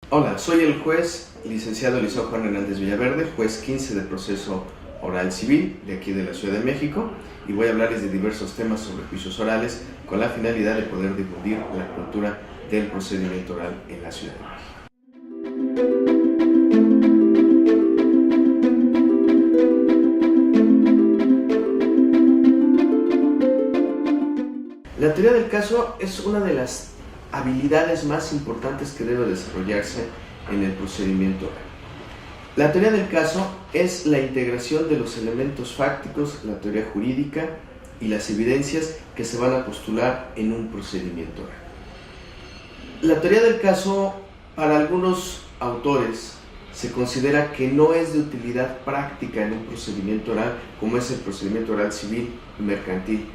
Hola, soy el juez licenciado Eliseo Juan Hernández Villaverde, juez 15 del proceso oral civil de aquí de la Ciudad de México, y voy a hablarles de diversos temas sobre juicios orales con la finalidad de poder difundir la cultura del procedimiento oral en la Ciudad de México. La teoría del caso es una de las habilidades más importantes que debe desarrollarse en el procedimiento oral. La teoría del caso es la integración de los elementos fácticos, la teoría jurídica y las evidencias que se van a postular en un procedimiento oral. La teoría del caso, para algunos autores, se considera que no es de utilidad práctica en un procedimiento oral como es el procedimiento oral civil y mercantil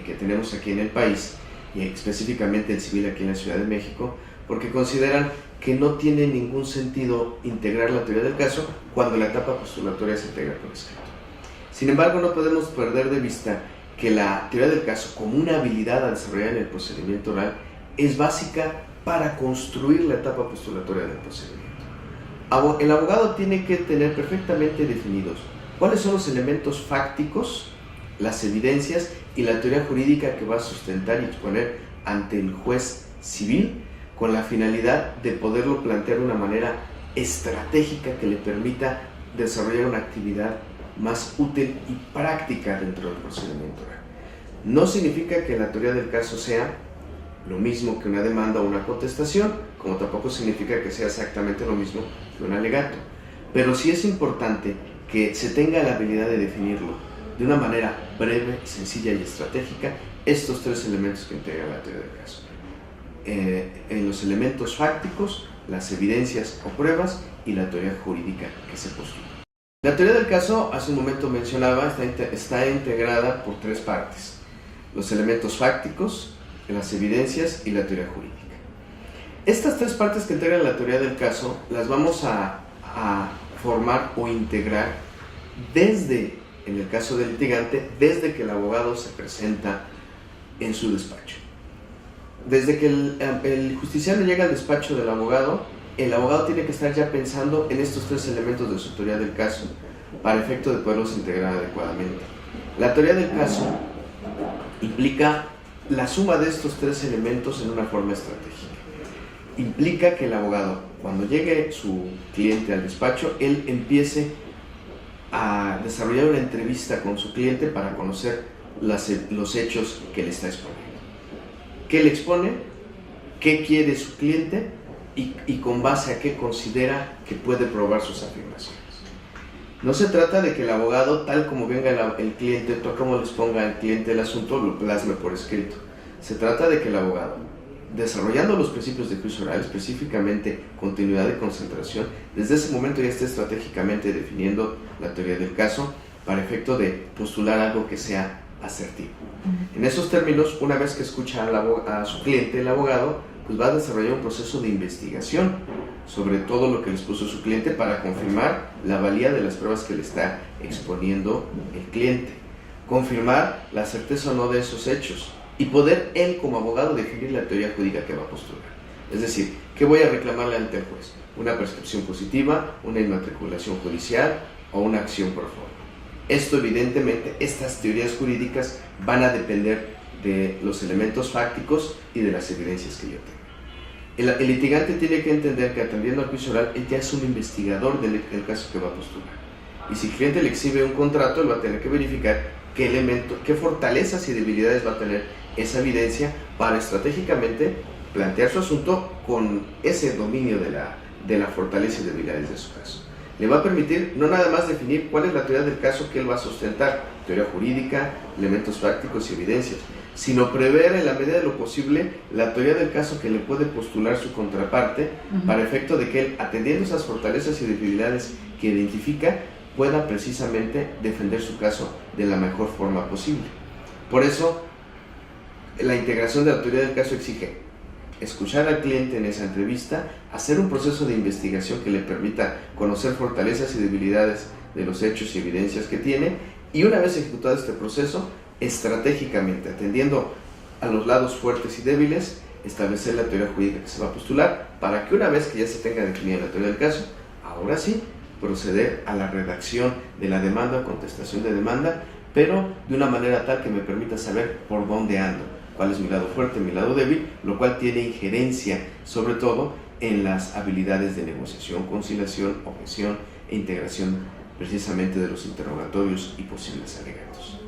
que tenemos aquí en el país, y específicamente el civil aquí en la Ciudad de México, porque consideran que no tiene ningún sentido integrar la teoría del caso cuando la etapa postulatoria se integra por escrito. Sin embargo, no podemos perder de vista que la teoría del caso, como una habilidad a desarrollar en el procedimiento oral, es básica para construir la etapa postulatoria del procedimiento. El abogado tiene que tener perfectamente definidos cuáles son los elementos fácticos, las evidencias y la teoría jurídica que va a sustentar y exponer ante el juez civil, con la finalidad de poderlo plantear de una manera estratégica que le permita desarrollar una actividad más útil y práctica dentro del procedimiento oral. No significa que la teoría del caso sea lo mismo que una demanda o una contestación, como tampoco significa que sea exactamente lo mismo que un alegato, pero sí es importante que se tenga la habilidad de definirlo de una manera breve, sencilla y estratégica estos tres elementos que integra la teoría del caso. En los elementos fácticos, las evidencias o pruebas y la teoría jurídica que se postula. La teoría del caso, hace un momento mencionaba, está integrada por tres partes: los elementos fácticos, las evidencias y la teoría jurídica. Estas tres partes que integran la teoría del caso las vamos a formar o integrar desde, en el caso del litigante, desde que el abogado se presenta en su despacho. Desde que el justiciable llega al despacho del abogado, el abogado tiene que estar ya pensando en estos tres elementos de su teoría del caso, para efecto de poderlos integrar adecuadamente. La teoría del caso implica la suma de estos tres elementos en una forma estratégica. Implica que el abogado, cuando llegue su cliente al despacho, él empiece a desarrollar una entrevista con su cliente para conocer los hechos que le está exponiendo. ¿Qué le expone? ¿Qué quiere su cliente? Y con base a qué considera que puede probar sus afirmaciones. No se trata de que el abogado, tal como venga el cliente, tal como les ponga al cliente el asunto, lo plasme por escrito. Se trata de que el abogado, desarrollando los principios de juicio oral, específicamente continuidad y concentración, desde ese momento ya esté estratégicamente definiendo la teoría del caso para efecto de postular algo que sea asertivo. En esos términos, una vez que escucha a su cliente, el abogado, pues va a desarrollar un proceso de investigación sobre todo lo que les puso su cliente para confirmar la valía de las pruebas que le está exponiendo el cliente, confirmar la certeza o no de esos hechos y poder él como abogado definir la teoría jurídica que va a postular. Es decir, ¿qué voy a reclamarle ante el juez? ¿Una prescripción positiva, una inmatriculación judicial o una acción por favor? Esto evidentemente, estas teorías jurídicas van a depender de los elementos fácticos y de las evidencias que yo tengo. El litigante tiene que entender que atendiendo al juicio oral, él ya es un investigador del caso que va a postular. Y si el cliente le exhibe un contrato, él va a tener que verificar qué fortalezas y debilidades va a tener esa evidencia para estratégicamente plantear su asunto con ese dominio de la fortaleza y debilidades de su caso. Le va a permitir no nada más definir cuál es la teoría del caso que él va a sustentar, teoría jurídica, elementos prácticos y evidencias, sino prever en la medida de lo posible la teoría del caso que le puede postular su contraparte para efecto de que él, atendiendo esas fortalezas y debilidades que identifica, pueda precisamente defender su caso de la mejor forma posible. Por eso, la integración de la teoría del caso exige escuchar al cliente en esa entrevista, hacer un proceso de investigación que le permita conocer fortalezas y debilidades de los hechos y evidencias que tiene, y una vez ejecutado este proceso, estratégicamente, atendiendo a los lados fuertes y débiles, establecer la teoría jurídica que se va a postular, para que una vez que ya se tenga definida la teoría del caso, ahora sí, proceder a la redacción de la demanda o contestación de demanda, pero de una manera tal que me permita saber por dónde ando, cuál es mi lado fuerte, mi lado débil, lo cual tiene injerencia sobre todo en las habilidades de negociación, conciliación, objeción e integración precisamente de los interrogatorios y posibles alegatos.